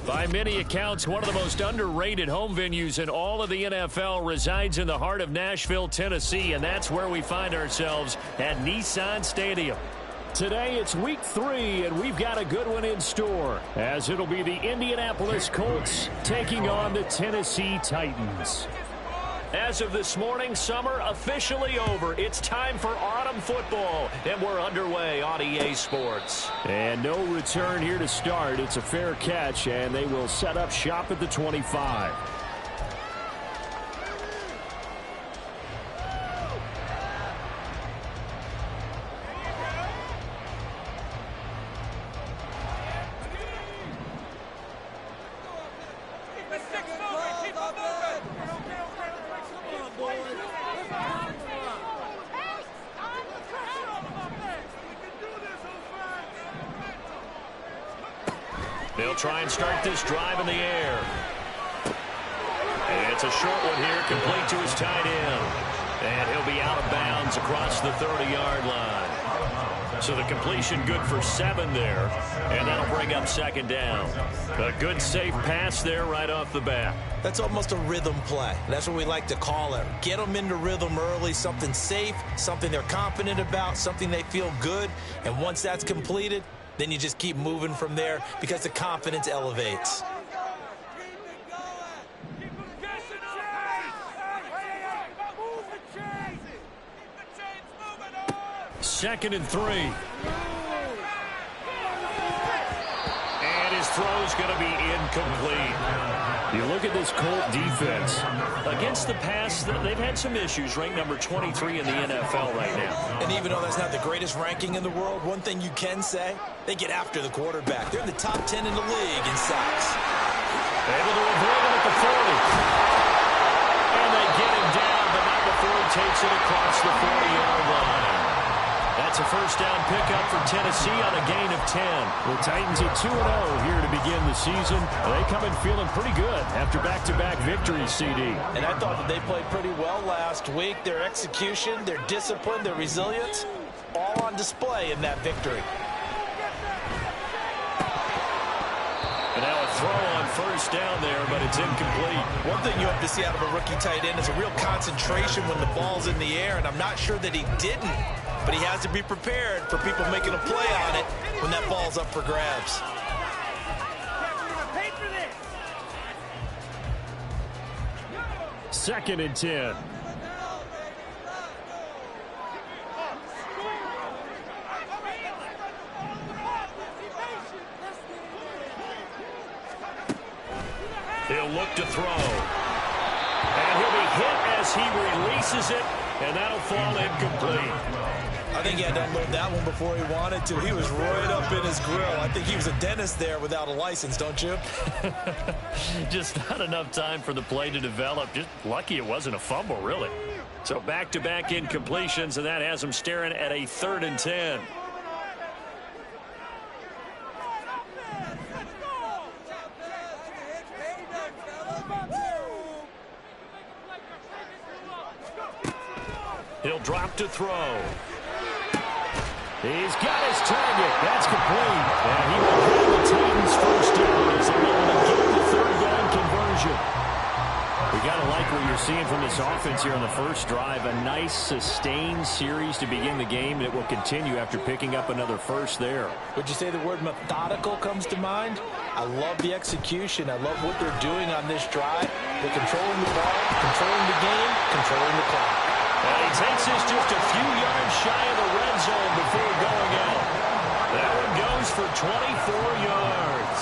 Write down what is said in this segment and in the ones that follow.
By many accounts, one of the most underrated home venues in all of the NFL resides in the heart of Nashville, Tennessee, and that's where we find ourselves at Nissan Stadium. Today it's week 3, and we've got a good one in store, as it'll be the Indianapolis Colts taking on the Tennessee Titans. As of this morning, summer officially over. It's time for autumn football, and we're underway on EA Sports. And no return here to start. It's a fair catch, and they will set up shop at the 25. They'll try and start this drive in the air. And it's a short one here, complete to his tight end. And he'll be out of bounds across the 30-yard line. So the completion good for 7 there. And that'll bring up second down. A good, safe pass there right off the bat. That's almost a rhythm play. That's what we like to call it. Get them into rhythm early, something safe, something they're confident about, something they feel good. And once that's completed, then you just keep moving from there because the confidence elevates. Second and 3. And his throw's going to be incomplete. You look at this Colt defense. Against the pass, they've had some issues, ranked number 23 in the NFL right now. And even though that's not the greatest ranking in the world, one thing you can say, they get after the quarterback. They're in the top 10 in the league in sacks. Able to avoid him at the 40. And they get him down, but not before he takes it across the 40-yard line. That's a first down pickup for Tennessee on a gain of 10. The Titans at 2-0 here to begin the season. They come in feeling pretty good after back-to-back victories, CD. And I thought that they played pretty well last week. Their execution, their discipline, their resilience, all on display in that victory. And now a throw on first down there, but it's incomplete. One thing you hope to see out of a rookie tight end is a real concentration when the ball's in the air, and I'm not sure that he didn't. But he has to be prepared for people making a play on it when that ball's up for grabs. Second and 10. He'll look to throw. And he'll be hit as he releases it, and that'll fall incomplete. I think he had to unload that one before he wanted to. He was right up in his grill. I think he was a dentist there without a license, don't you? Just not enough time for the play to develop. Just lucky it wasn't a fumble, really. So back-to-back incompletions, and that has him staring at a 3rd and 10. He'll drop to throw. He's got his target. That's complete. And he will have the Titans first down as they're able to get the 3rd down conversion. We got to like what you're seeing from this offense here on the first drive. A nice, sustained series to begin the game, and it will continue after picking up another first there. Would you say the word methodical comes to mind? I love the execution. I love what they're doing on this drive. They're controlling the ball, controlling the game, controlling the clock. And he takes this just a few yards shy of the red zone before going out. That one goes for 24 yards.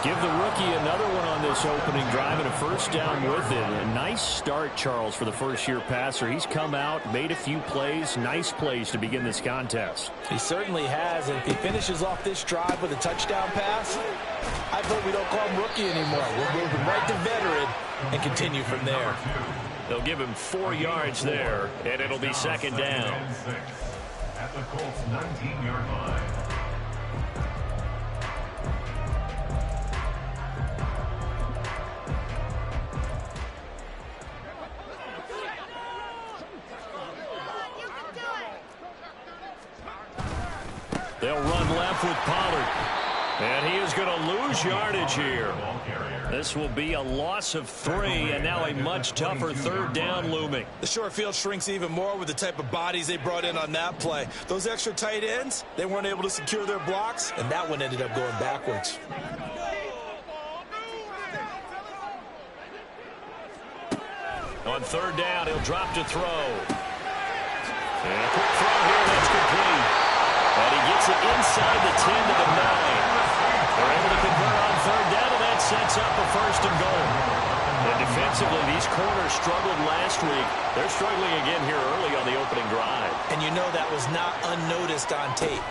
Give the rookie another one on this opening drive and a first down with it. A nice start, Charles, for the first-year passer. He's come out, made a few plays, nice plays to begin this contest. He certainly has, and if he finishes off this drive with a touchdown pass, I vote we don't call him rookie anymore. We'll move him right to veteran and continue from there. They'll give him 4 yards there, and it'll be second down. At the Colts 19-yard line. They'll run left with Pollard. And he is going to lose yardage here. This will be a loss of 3, and now a much tougher third down looming. The short field shrinks even more with the type of bodies they brought in on that play. Those extra tight ends, they weren't able to secure their blocks, and that one ended up going backwards. On third down, he'll drop to throw. And a quick throw here, that's complete. And he gets it inside the 10 to the 9. They're able to convert on third down, and that sets up a first and goal. And defensively, these corners struggled last week. They're struggling again here early on the opening drive. And you know that was not unnoticed on tape.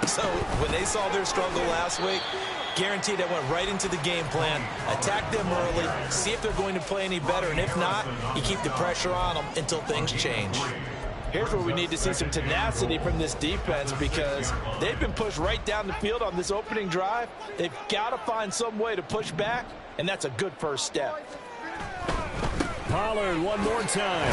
So when they saw their struggle last week, guaranteed they went right into the game plan, attack them early, see if they're going to play any better, and if not, you keep the pressure on them until things change. Here's where we need to see some tenacity from this defense because they've been pushed right down the field on this opening drive. They've got to find some way to push back, and that's a good first step. Pollard one more time.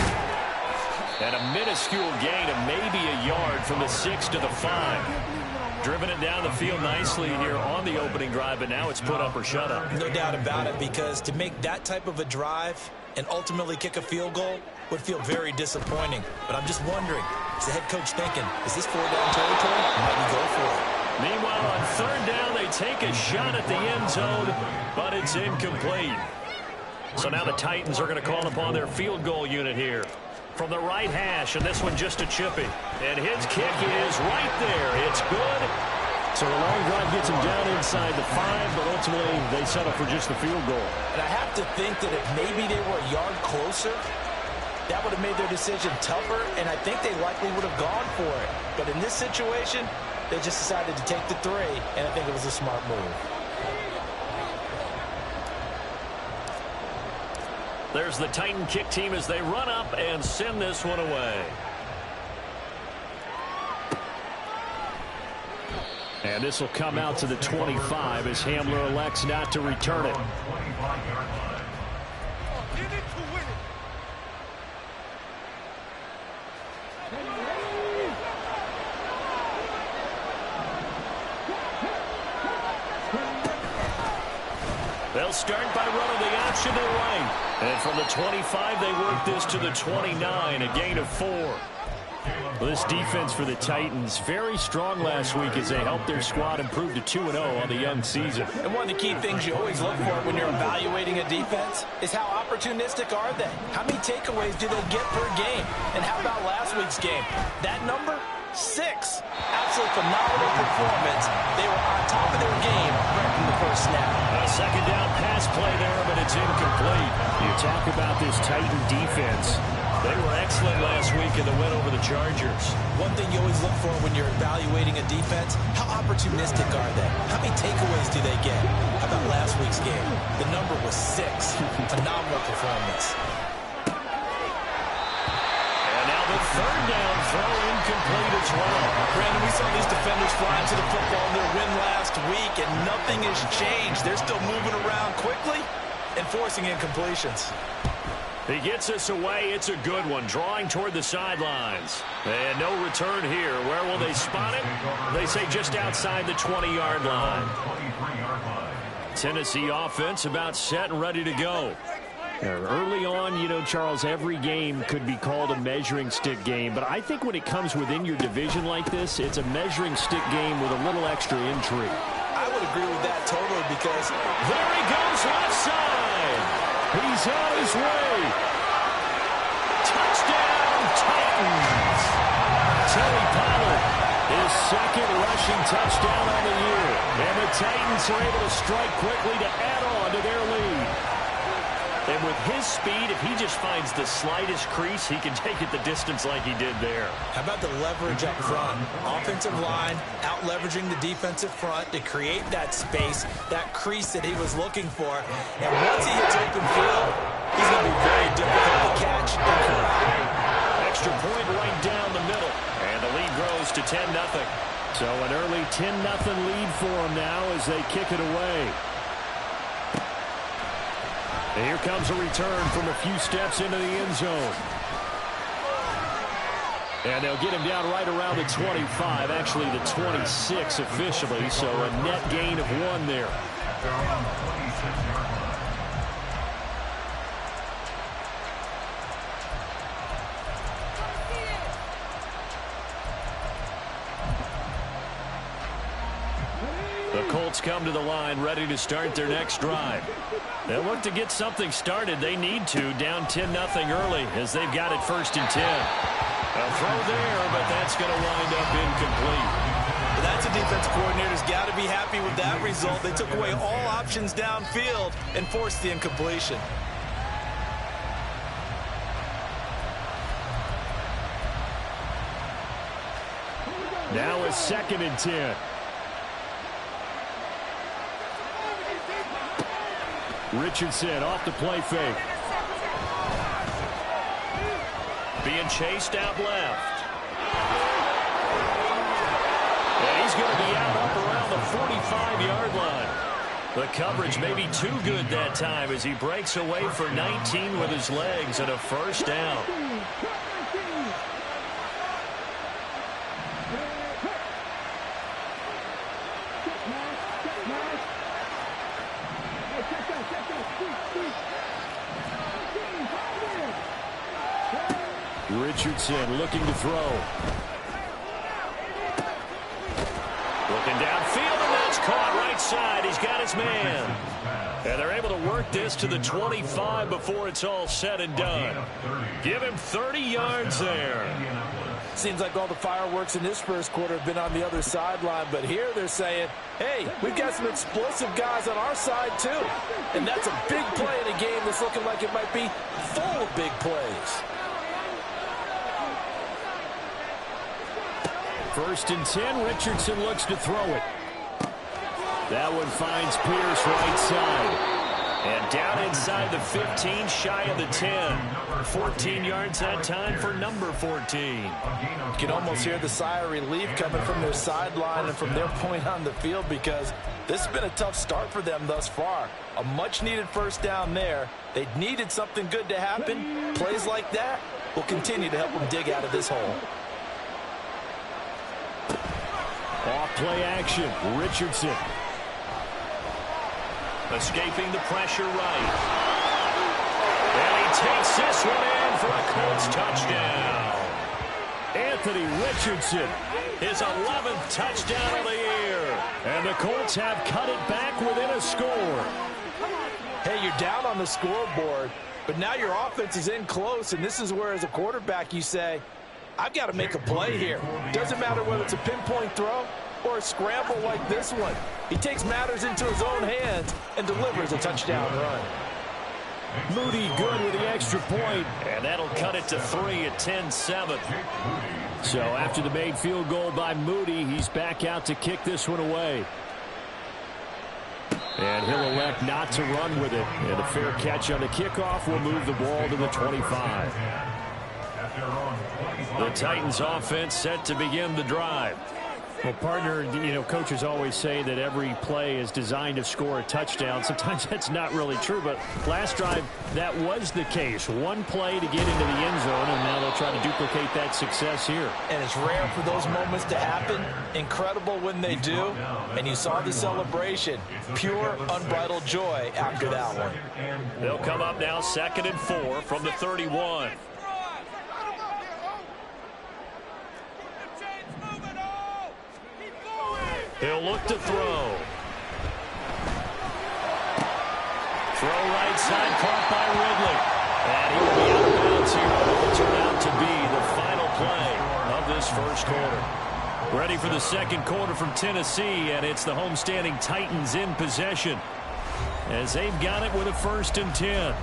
And a minuscule gain of maybe a yard from the 6 to the 5. Driven it down the field nicely here on the opening drive, but now it's put up or shut up. No doubt about it, because to make that type of a drive and ultimately kick a field goal would feel very disappointing. But I'm just wondering, is the head coach thinking, is this 4-down territory? Might he go for it? Meanwhile, on third down, they take a shot at the end zone, but it's incomplete. So now the Titans are going to call upon their field goal unit here. From the right hash, and this one just a chippy. And his kick is right there. It's good. So a long drive gets him down inside the 5, but ultimately they settle for just the field goal. And I have to think that if maybe they were a yard closer, that would have made their decision tougher, and I think they likely would have gone for it. But in this situation, they just decided to take the 3, and I think it was a smart move. There's the Titan kick team as they run up and send this one away. And this will come out to the 25 as Hamler elects not to return it. They'll start by running the option to the right. And from the 25, they work this to the 29, a gain of 4. Well, this defense for the Titans, very strong last week as they helped their squad improve to 2-0 on the young season. And one of the key things you always look for when you're evaluating a defense is how opportunistic are they? How many takeaways do they get per game? And how about last week's game? That number? 6. Absolutely phenomenal performance. They were on top of their game right from the first snap. A second down pass play there, but it's incomplete. You talk about this Titan defense. They were excellent last week in the win over the Chargers. One thing you always look for when you're evaluating a defense, how opportunistic are they? How many takeaways do they get? How about last week's game? The number was 6. Phenomenal performance. The third down throw incomplete as well. Brandon, we saw these defenders flying to the football in their win last week, and nothing has changed. They're still moving around quickly and forcing incompletions. He gets us away. It's a good one, drawing toward the sidelines. And no return here. Where will they spot it? They say just outside the 20-yard line. Tennessee offense about set and ready to go. Early on, you know, Charles, every game could be called a measuring stick game. But I think when it comes within your division like this, it's a measuring stick game with a little extra intrigue. I would agree with that totally because there he goes left side. He's on his way. Touchdown, Titans. Teddy Pollard, his second rushing touchdown on the year. And the Titans are able to strike quickly to add on to their lead. And with his speed, if he just finds the slightest crease, he can take it the distance like he did there. How about the leverage up front? Offensive line out-leveraging the defensive front to create that space, that crease that he was looking for. And once he hits open field, he's going to be very difficult to catch and corral. Extra point right down the middle. And the lead grows to 10-0. So an early 10-0 lead for him now as they kick it away. And here comes a return from a few steps into the end zone. And they'll get him down right around the 25, actually the 26 officially, so a net gain of 1 there. They're on the 26-yard line. The Colts come to the line ready to start their next drive. They'll look to get something started. They need to, down 10-0 early as they've got it 1st and 10. A throw there, but that's going to wind up incomplete. That's a defense coordinator's got to be happy with that result. They took away all options downfield and forced the incompletion. Now it's 2nd and 10. Richardson off the play fake. Being chased out left. And he's going to be out up around the 45-yard line. The coverage may be too good that time as he breaks away for 19 with his legs and a 1st down. Richardson looking to throw. Looking downfield, and that's caught right side. He's got his man. And they're able to work this to the 25 before it's all said and done. Give him 30 yards there. Seems like all the fireworks in this first quarter have been on the other sideline, but here they're saying, hey, we've got some explosive guys on our side too. And that's a big play in a game that's looking like it might be full of big plays. 1st and 10, Richardson looks to throw it. That one finds Pierce right side. And down inside the 15, shy of the 10. 14 yards that time for number 14. You can almost hear the sigh of relief coming from their sideline and from their point on the field because this has been a tough start for them thus far. A much-needed 1st down there. They needed something good to happen. Plays like that will continue to help them dig out of this hole. Off play action, Richardson. Escaping the pressure right. And he takes this one in for a Colts touchdown. Anthony Richardson. His 11th touchdown of the year. And the Colts have cut it back within a score. Hey, you're down on the scoreboard, but now your offense is in close, and this is where, as a quarterback, you say, I've got to make a play here. Doesn't matter whether it's a pinpoint throw or a scramble like this one. He takes matters into his own hands and delivers a touchdown run. Moody good with the extra point. And that'll cut it to 3 at 10-7. So after the made field goal by Moody, he's back out to kick this one away. And he'll elect not to run with it. And a fair catch on the kickoff will move the ball to the 25. The Titans offense set to begin the drive. Well, partner, you know, coaches always say that every play is designed to score a touchdown. Sometimes that's not really true, but last drive, that was the case. One play to get into the end zone, and now they'll try to duplicate that success here. And it's rare for those moments to happen. Incredible when they do. And you saw the celebration. Pure, unbridled joy after that one. They'll come up now 2nd and 4 from the 31. He'll look to throw. Throw right side, caught by Ridley. And he will be out of bounds here. It will turn out to be the final play of this first quarter. Ready for the second quarter from Tennessee, and it's the homestanding Titans in possession as they've got it with a 1st and 10.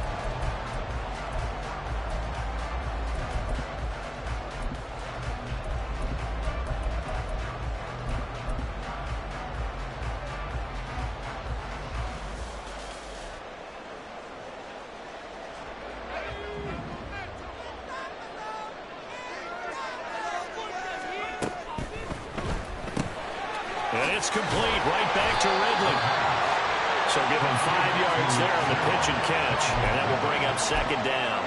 And it's complete right back to Ridley. So give him 5 yards there on the pitch and catch. And that will bring up 2nd down.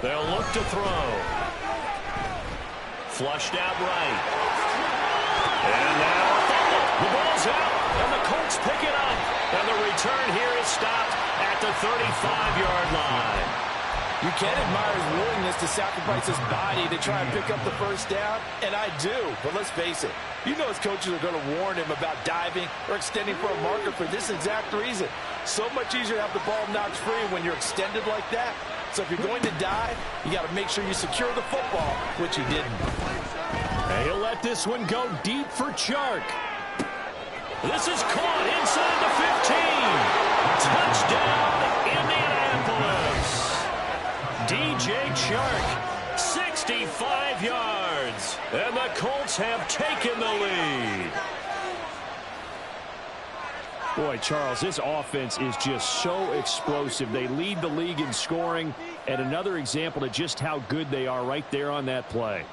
They'll look to throw. Flushed out right. And now the ball's out, and the Colts pick it up. And the return here is stopped at the 35-yard line. You can admire his willingness to sacrifice his body to try and pick up the first down, and I do. But let's face it, you know his coaches are going to warn him about diving or extending for a marker for this exact reason. So much easier to have the ball knocked free when you're extended like that. So if you're going to dive, you got to make sure you secure the football, which he didn't. And he'll let this one go deep for Chark. This is caught inside the 15. Touchdown, Indianapolis. DJ Chark, 65 yards. And the Colts have taken the lead. Boy, Charles, this offense is just so explosive. They lead the league in scoring, and another example of just how good they are right there on that play.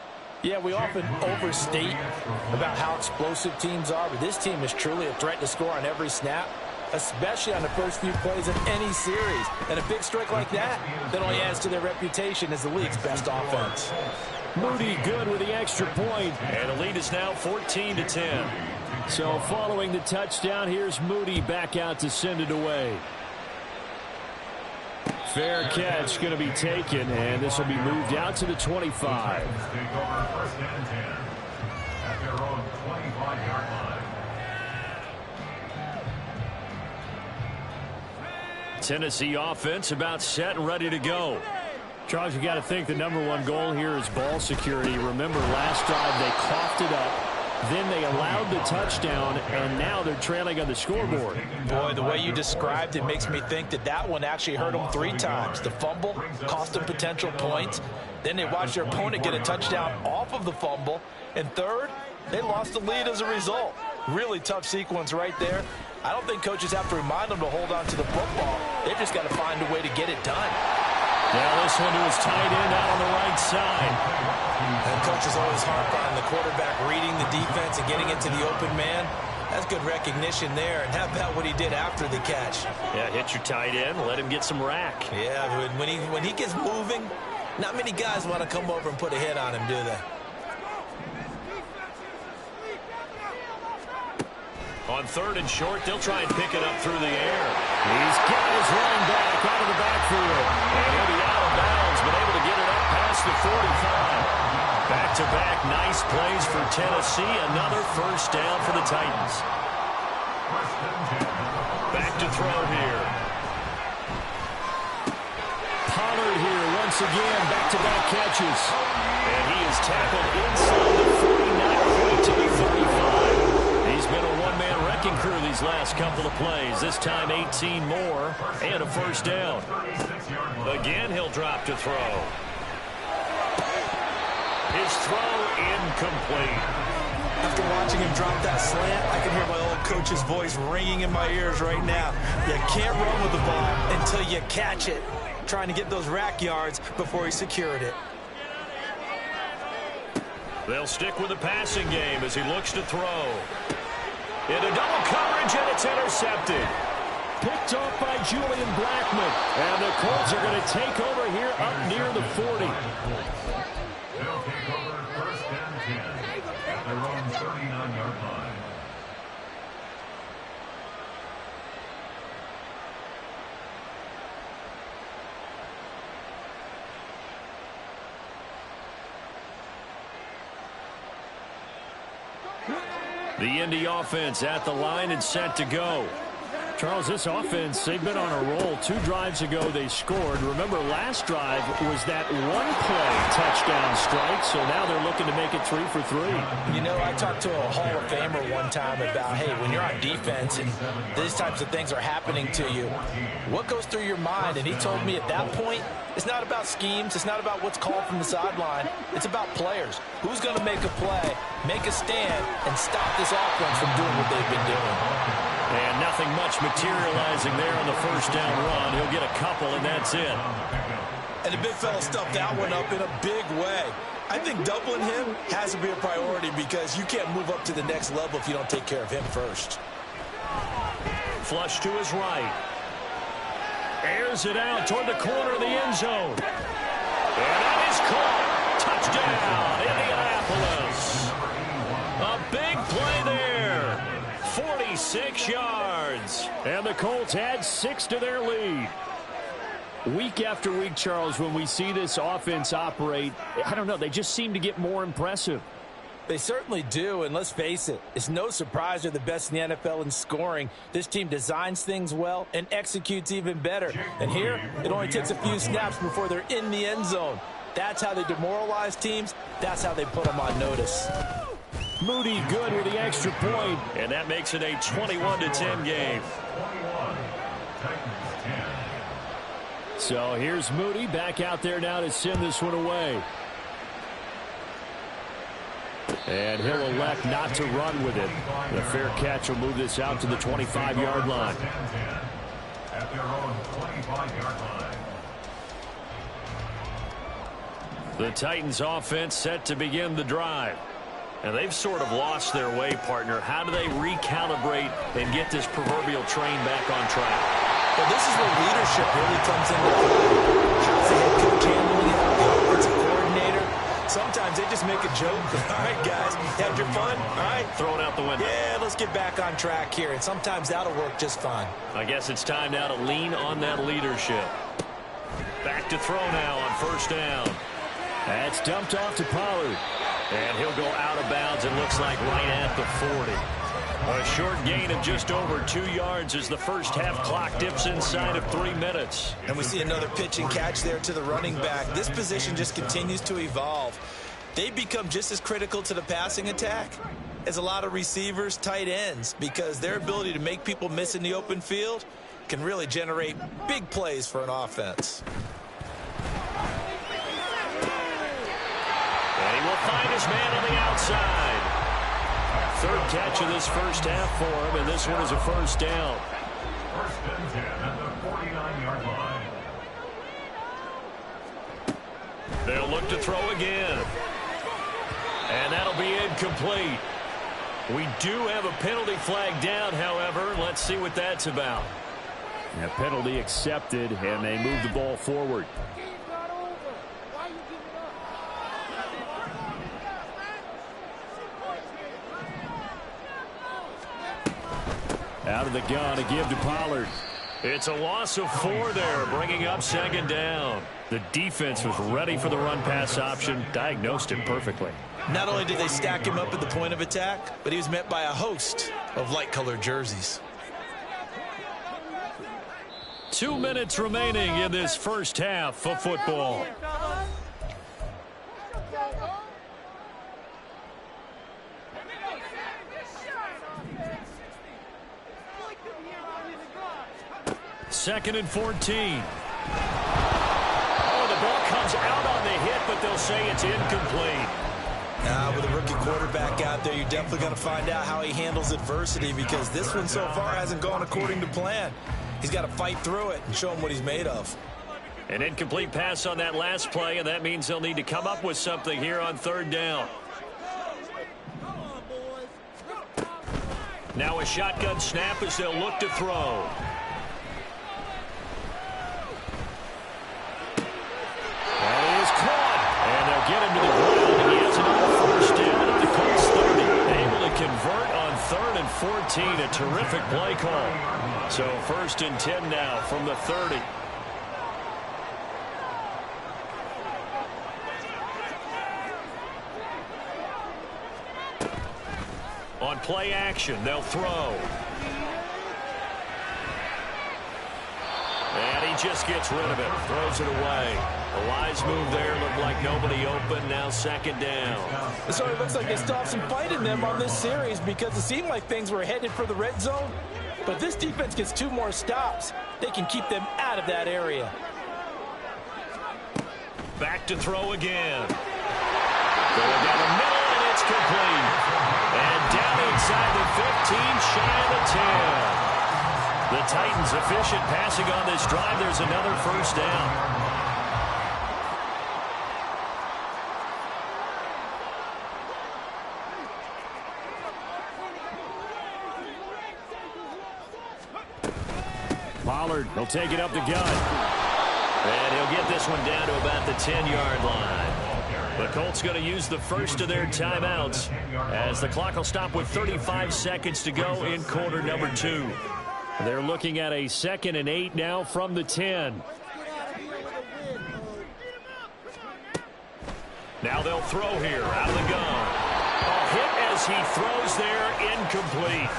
Yeah, we often overstate about how explosive teams are, but this team is truly a threat to score on every snap, especially on the first few plays of any series. And a big strike like that only adds to their reputation as the league's best offense. Moody good with the extra point. And the lead is now 14-10. So following the touchdown, here's Moody back out to send it away. Fair catch going to be taken, and this will be moved out to the 25. Tennessee offense about set and ready to go. Charles, you got to think the #1 goal here is ball security. Remember, last drive they coughed it up. Then they allowed the touchdown, and now they're trailing on the scoreboard. Boy, the way you described it makes me think that one actually hurt them 3 times. The fumble cost them potential points. Then they watched their opponent get a touchdown off of the fumble. And third, they lost the lead as a result. Really tough sequence right there. I don't think coaches have to remind them to hold on to the football. They've just got to find a way to get it done. Now this one to his tight end out on the right side. And coaches always harp on the quarterback reading the defense and getting into the open man. That's good recognition there. And how about what he did after the catch? Yeah, hit your tight end, let him get some rack. Yeah, when he gets moving, not many guys want to come over and put a hit on him, do they? On 3rd and short, they'll try and pick it up through the air. He's got his running back out of the backfield. And he'll be out of bounds, but able to get it up past the 45. Back-to-back nice plays for Tennessee. Another first down for the Titans. Back to throw here. Pollard here once again, back-to-back catches. And he is tackled inside the 49 to the 35. He's been a one-man wrecking crew these last couple of plays. This time 18 more and a first down. Again, he'll drop to throw. His throw incomplete. After watching him drop that slant, I can hear my old coach's voice ringing in my ears right now. You can't run with the ball until you catch it. Trying to get those rack yards before he secured it. They'll stick with the passing game as he looks to throw. Into double coverage, and it's intercepted. Picked off by Julian Blackman. And the Colts are going to take over here up near the 40. They'll take over 1st and 10 at their own 39-yard line. The Indy offense at the line and set to go. Charles, this offense, they've been on a roll. 2 drives ago, they scored. Remember, last drive was that one-play touchdown strike, so now they're looking to make it 3 for 3. You know, I talked to a Hall of Famer one time about, hey, when you're on defense and these types of things are happening to you, what goes through your mind? And he told me at that point, it's not about schemes. It's not about what's called from the sideline. It's about players. Who's going to make a play, make a stand, and stop this offense from doing what they've been doing? And nothing much materializing there on the first down run. He'll get a couple, and that's it. And the big fella stuffed that one up in a big way. I think doubling him has to be a priority because you can't move up to the next level if you don't take care of him first. Flush to his right. Airs it out toward the corner of the end zone. And that is caught. Touchdown, Indianapolis. A big play there. 46 yards. And the Colts add 6 to their lead. Week after week, Charles, when we see this offense operate, I don't know, they just seem to get more impressive. They certainly do, and let's face it, it's no surprise they're the best in the NFL in scoring. This team designs things well and executes even better. And here, it only takes a few snaps before they're in the end zone. That's how they demoralize teams. That's how they put them on notice. Moody good with the extra point. And that makes it a 21-10 game. So here's Moody back out there now to send this one away. And he'll elect not to run with it. The fair catch will move this out to the 25-yard line. At their own 25-yard line. The Titans offense set to begin the drive. And they've sort of lost their way, partner. How do they recalibrate and get this proverbial train back on track? Well, this is where leadership really comes into play. How's the head coach handling it? The offensive coordinator? Sometimes they just make a joke. All right, guys, had your fun? All right. Throw it out the window. Yeah, let's get back on track here. And sometimes that'll work just fine. I guess it's time now to lean on that leadership. Back to throw now on first down. That's dumped off to Pollard. And he'll go out of bounds, it looks like, right at the 40. A short gain of just over 2 yards as the first half clock dips inside of 3 minutes. And we see another pitch and catch there to the running back. This position just continues to evolve. They become just as critical to the passing attack as a lot of receivers, tight ends, because their ability to make people miss in the open field can really generate big plays for an offense. And he will find his man on the outside. Third catch of this first half for him, and this one is a first down. First and 10 at the 49-yard line. They'll look to throw again. And that'll be incomplete. We do have a penalty flag down, however. Let's see what that's about. A penalty accepted, and they move the ball forward. Out of the gun to give to Pollard. It's a loss of 4 there, bringing up second down. The defense was ready for the run-pass option, diagnosed it perfectly. Not only did they stack him up at the point of attack, but he was met by a host of light-colored jerseys. 2 minutes remaining in this first half of football. Second and 14. Oh, the ball comes out on the hit, but they'll say it's incomplete. With a rookie quarterback out there, you're definitely going to find out how he handles adversity, because this one so far hasn't gone according to plan. He's got to fight through it and show him what he's made of. An incomplete pass on that last play, and that means they'll need to come up with something here on third down. Now a shotgun snap as they'll look to throw. And he is caught. And they'll get him to the ground, and he has another first down at the Colts 30. Able to convert on 3rd and 14. A terrific play call. So 1st and 10 now from the 30. On play action, they'll throw. And he just gets rid of it. Throws it away. A wise move there. Looked like nobody open. Now second down. So it looks like they still have some fight in them on this series, because it seemed like things were headed for the red zone. But this defense gets 2 more stops. They can keep them out of that area. Back to throw again. Going down the middle, and it's complete. And down inside the 15, shy of the 10. The Titans efficient passing on this drive. There's another first down. Pollard will take it up the gut. And he'll get this one down to about the 10-yard line. The Colts going to use the first of their timeouts as the clock will stop with 35 seconds to go in quarter number 2. They're looking at a 2nd and 8 now from the 10. Now they'll throw here out of the gun. A hit as he throws there, incomplete.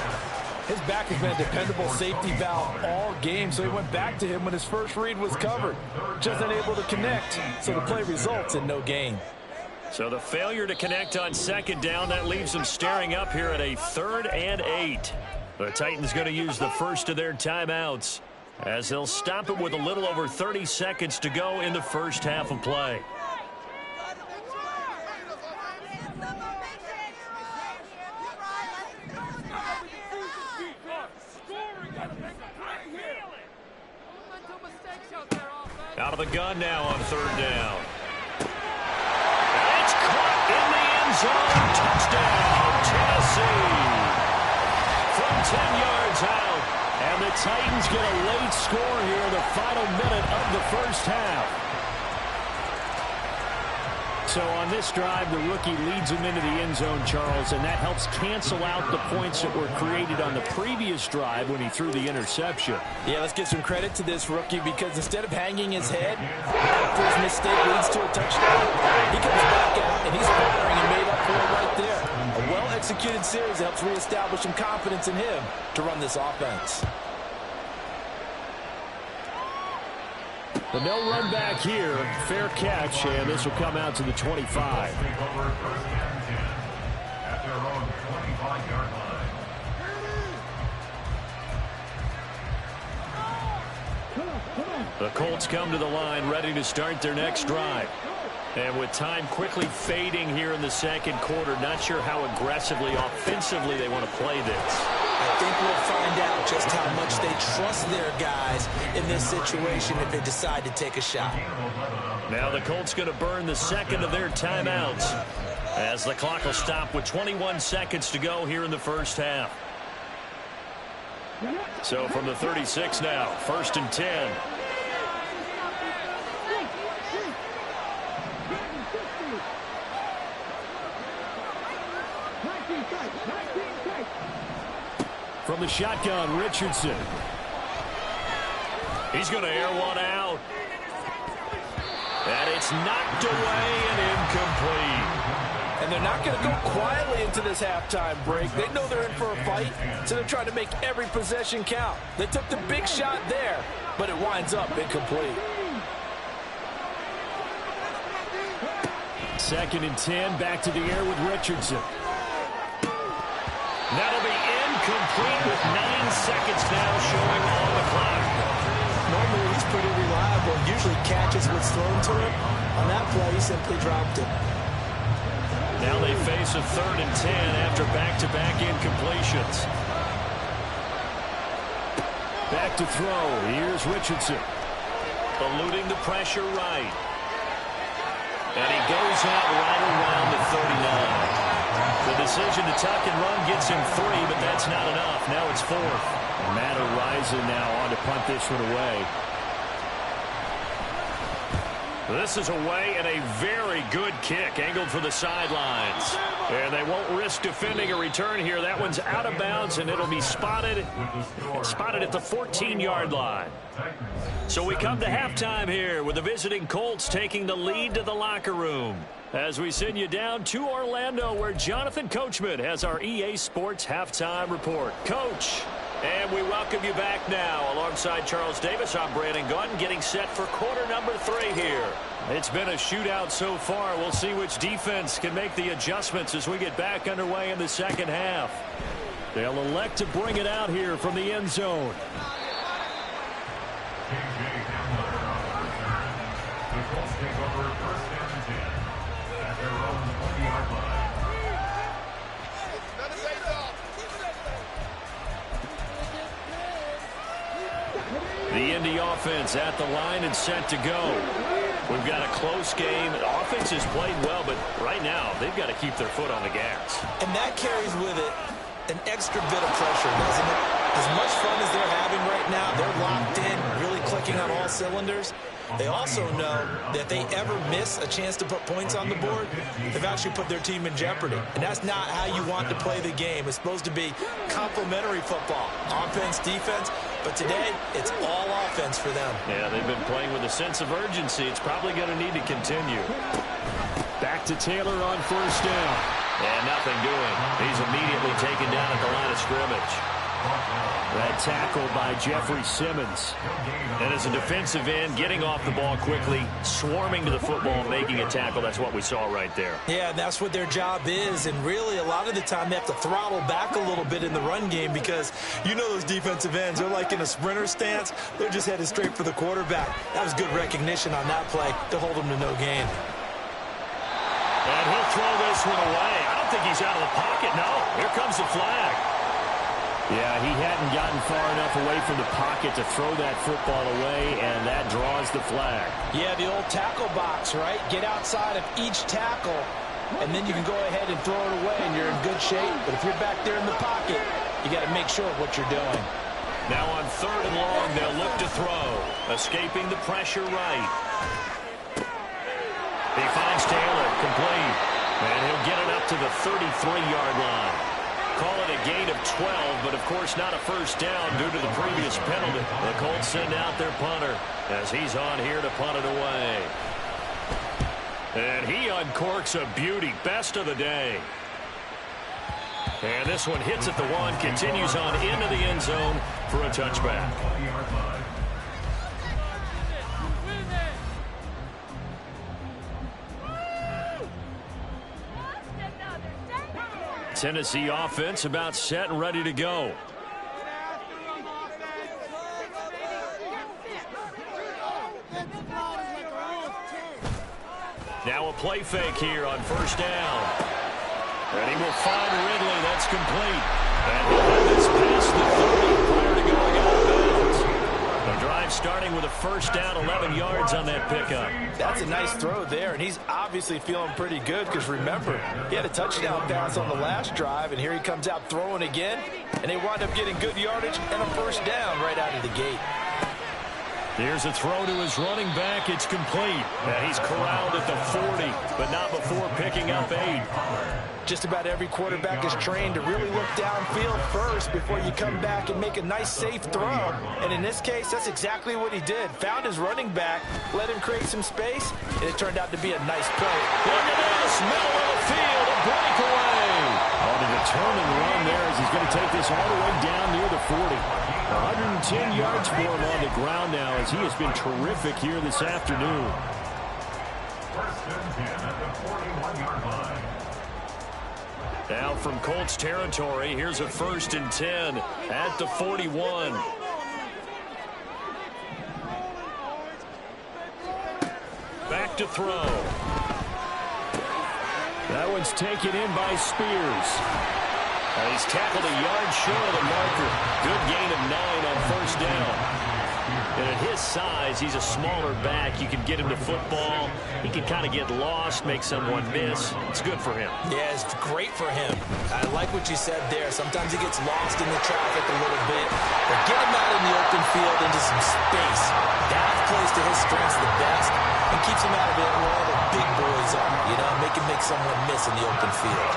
His back has been a dependable safety valve all game, so he went back to him when his first read was covered. Just unable to connect, so the play results in no gain. So the failure to connect on 2nd down, that leaves them staring up here at a 3rd and 8. The Titans going to use the first of their timeouts as they'll stop it with a little over 30 seconds to go in the first half of play. Out of the gun now on 3rd down. It's caught in the end zone. Touchdown, Tennessee. From 10 yards out. And the Titans get a late score here in the final minute of the first half. So on this drive, the rookie leads him into the end zone, Charles, and that helps cancel out the points that were created on the previous drive when he threw the interception. Yeah, let's give some credit to this rookie because instead of hanging his head after his mistake leads to a touchdown, he comes back out and he's firing and made up for it right there. A well-executed series helps reestablish some confidence in him to run this offense. The no run back here, fair catch, and this will come out to the 25. The Colts come to the line ready to start their next drive. And with time quickly fading here in the second quarter, not sure how aggressively, offensively they want to play this. I think we'll find out just how much they trust their guys in this situation if they decide to take a shot. Now the Colts going to burn the second of their timeouts as the clock will stop with 21 seconds to go here in the first half. So from the 36 now, 1st and 10. From the shotgun, Richardson. He's going to air one out. And it's knocked away and incomplete. And they're not going to go quietly into this halftime break. They know they're in for a fight, so they're trying to make every possession count. They took the big shot there, but it winds up incomplete. 2nd and 10, back to the air with Richardson. That'll be incomplete with 9 seconds now showing on the clock. Normally he's pretty reliable. Usually catches what's thrown to him. On that play, he simply dropped it. Now they face a 3rd and 10 after back-to-back incompletions. Back to throw. Here's Richardson. Eluding the pressure right. And he goes out right around the 39. The decision to tuck and run gets him 3, but that's not enough. Now it's 4th. Matt Araiza now on to punt this one away. This is away and a very good kick angled for the sidelines. And they won't risk defending a return here. That one's out of bounds, and it'll be spotted at the 14-yard line. So we come to halftime here with the visiting Colts taking the lead to the locker room. As we send you down to Orlando, where Jonathan Coachman has our EA Sports Halftime Report. Coach, and we welcome you back now. Alongside Charles Davis, I'm Brandon Gaudin, getting set for quarter number 3 here. It's been a shootout so far. We'll see which defense can make the adjustments as we get back underway in the second half. They'll elect to bring it out here from the end zone. The Indy offense at the line and set to go. We've got a close game. The offense has played well, but right now they've got to keep their foot on the gas. And that carries with it an extra bit of pressure, doesn't it? As much fun as they're having right now, they're locked in, really clicking on all cylinders. They also know that if they ever miss a chance to put points on the board, they've actually put their team in jeopardy. And that's not how you want to play the game. It's supposed to be complementary football, offense, defense. But today, it's all offense for them. Yeah, they've been playing with a sense of urgency. It's probably going to need to continue. Back to Taylor on first down. And nothing doing. He's immediately taken down at the line of scrimmage. That tackle by Jeffrey Simmons. And as a defensive end, getting off the ball quickly, swarming to the football, making a tackle, that's what we saw right there. Yeah, that's what their job is. And really, a lot of the time, they have to throttle back a little bit in the run game because you know those defensive ends, they're like in a sprinter stance. They're just headed straight for the quarterback. That was good recognition on that play to hold them to no gain. And he'll throw this one away. I don't think he's out of the pocket, no. Here comes the flag. Yeah, he hadn't gotten far enough away from the pocket to throw that football away, and that draws the flag. Yeah, the old tackle box, right? Get outside of each tackle, and then you can go ahead and throw it away, and you're in good shape. But if you're back there in the pocket, you got to make sure of what you're doing. Now on 3rd and long, they'll look to throw. Escaping the pressure right. He finds Taylor, complete. And he'll get it up to the 33-yard line. Call it a gain of 12, but of course not a first down due to the previous penalty. The Colts send out their punter as he's on here to punt it away. And he uncorks a beauty, best of the day. And this one hits at the 1, continues on into the end zone for a touchback. Tennessee offense about set and ready to go. Now a play fake here on first down. And he will find Ridley. That's complete. And he'll have this past the 30 prior to going out of bounds. The drive starting with a first down, 11 yards on that pickup. That's a nice throw there, and he's obviously feeling pretty good because, remember, he had a touchdown pass on the last drive, and here he comes out throwing again, and they wind up getting good yardage and a first down right out of the gate. Here's a throw to his running back. It's complete. And he's corralled at the 40, but not before picking up 8. Just about every quarterback is trained to really look downfield first before you come back and make a nice, safe throw. And in this case, that's exactly what he did. Found his running back, let him create some space, and it turned out to be a nice play. Look at this, middle of the field, a breakaway. On a determined run there as he's going to take this all the way down near the 40. 110 yards for him on the ground now as he has been terrific here this afternoon. First and 10 at the 41-yard line. Now from Colts territory, here's a 1st and 10 at the 41. Back to throw. That one's taken in by Spears. He's tackled a yard short of the marker. Good gain of 9 on first down. And at his size, he's a smaller back. You can get him to football. He can kind of get lost, make someone miss. It's good for him. Yeah, it's great for him. I like what you said there. Sometimes he gets lost in the traffic a little bit. But get him out in the open field into some space. That plays to his strengths the best and keeps him out of it where all the big boys are. You know, make him make someone miss in the open field.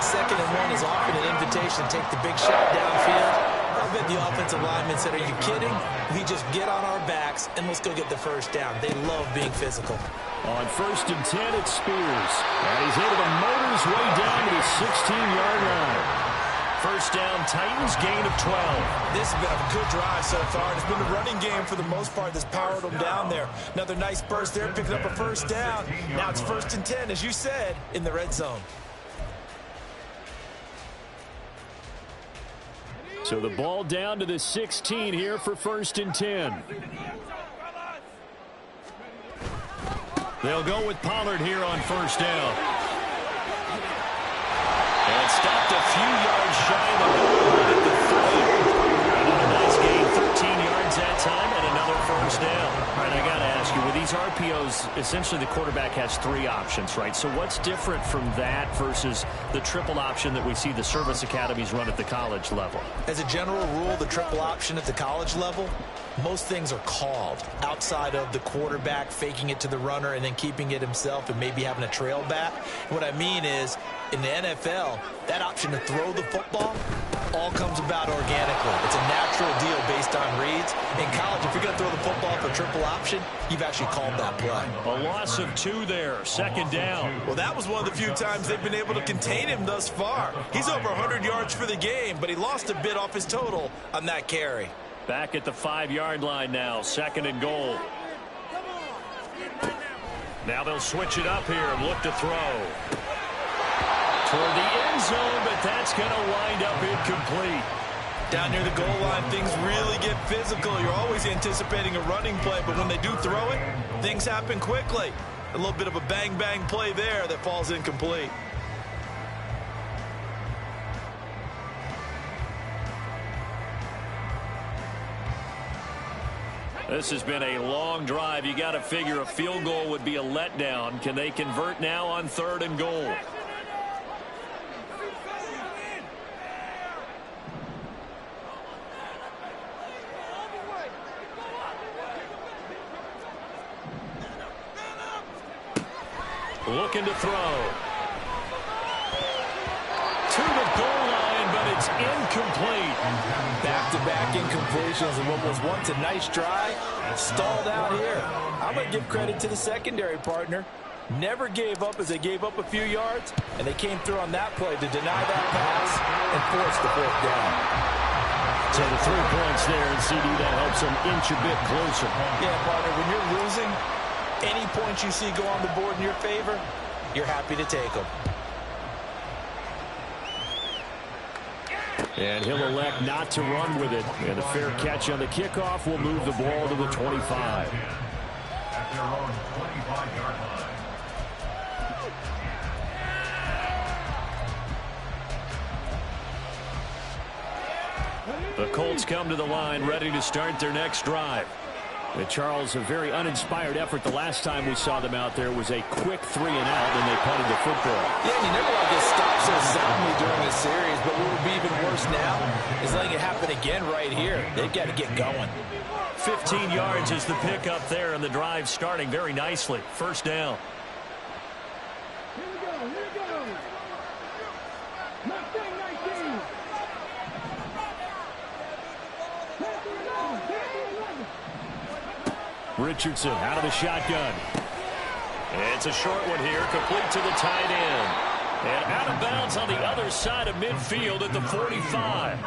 2nd and 1 is often an invitation to take the big shot downfield. I bet the offensive lineman said, are you kidding? We just get on our backs and let's go get the first down. They love being physical. On 1st and 10, it's Spears. And he's able to motor his way down to the 16-yard line. First down, Titans, gain of 12. This has been a good drive so far. It's been the running game for the most part that's powered them down there. Another nice burst there, picking up a first down. Now it's 1st and 10, as you said, in the red zone. So the ball down to the 16 here for 1st and 10. They'll go with Pollard here on first down. And stopped a few yards shy of the goal at the 30. Another nice gain, 13 yards that time, and another first down. And I got to ask ask you, with these RPOs, essentially the quarterback has 3 options, right? So what's different from that versus the triple option that we see the service academies run at the college level? As a general rule, the triple option at the college level, most things are called outside of the quarterback faking it to the runner and then keeping it himself and maybe having a trail back. What I mean is, in the NFL, that option to throw the football all comes about organically. It's a natural deal based on reads. In college, if you're going to throw the football for triple option, you've actually called that play. A loss of 2 there, 2nd down. Well, that was one of the few times they've been able to contain him thus far. He's over 100 yards for the game, but he lost a bit off his total on that carry. Back at the 5-yard line now, 2nd and goal. Now they'll switch it up here and look to throw. Toward the end zone, but that's going to wind up incomplete. Down near the goal line, things really get physical. You're always anticipating a running play, but when they do throw it, things happen quickly. A little bit of a bang-bang play there that falls incomplete. This has been a long drive. You got to figure a field goal would be a letdown. Can they convert now on 3rd and goal? Looking to throw. To the goal line, but it's incomplete. Back-to-back incompletions and what was once a nice drive stalled out here. I'm going to give credit to the secondary partner. Never gave up as they gave up a few yards, and they came through on that play to deny that pass and force the 4th down. So the 3 points there, and CD, that helps them inch a bit closer. Yeah, partner, when you're losing, any points you see go on the board in your favor, you're happy to take them. And he'll elect not to run with it. And a fair catch on the kickoff will move the ball to the 25. At their own 25-yard line. The Colts come to the line ready to start their next drive. And Charles, a very uninspired effort the last time we saw them out there was a quick 3 and out, and they punted the football. Yeah, you never want to get stopped so soundly during a series, but what would be even worse now is letting it happen again right here. They've got to get going. 15 yards is the pickup there, and the drive starting very nicely. 1st down. Richardson out of the shotgun. It's a short one here, complete to the tight end. And out of bounds on the other side of midfield at the 45.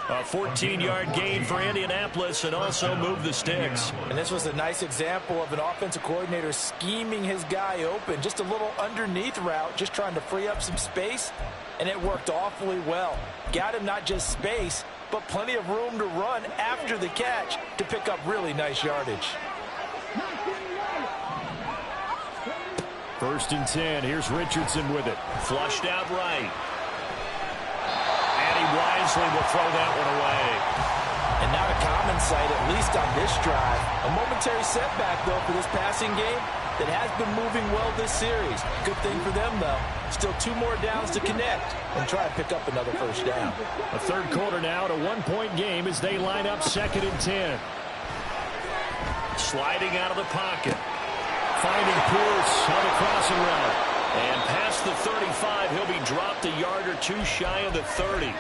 A 14-yard gain for Indianapolis and also move the sticks. And this was a nice example of an offensive coordinator scheming his guy open. Just a little underneath route, just trying to free up some space, and it worked awfully well. Got him not just space, but plenty of room to run after the catch to pick up really nice yardage. 1st and 10. Here's Richardson with it. Flushed out right. And he wisely will throw that one away. And not a common sight, at least on this drive. A momentary setback, though, for this passing game that has been moving well this series. Good thing for them, though. Still 2 more downs to connect and try to pick up another 1st down. A 3rd quarter now, a 1-point game as they line up 2nd and 10. Sliding out of the pocket. Finding Pierce on the crossing route. And past the 35, he'll be dropped a yard or 2 shy of the 30.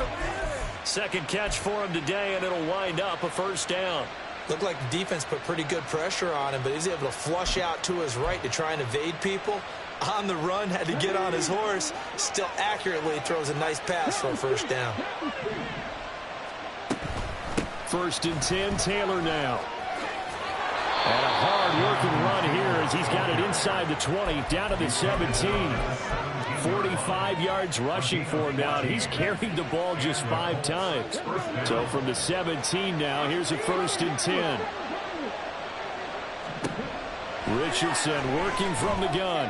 2nd catch for him today, and it'll wind up a 1st down. Looked like the defense put pretty good pressure on him, but he's able to flush out to his right to try and evade people. On the run, had to get on his horse. Still accurately throws a nice pass for a 1st down. 1st and 10, Taylor now. And a hard-working run here as he's got it inside the 20, down to the 17. 45 yards rushing for him now, and he's carried the ball just 5 times. So from the 17 now, here's a 1st and 10. Richardson working from the gun.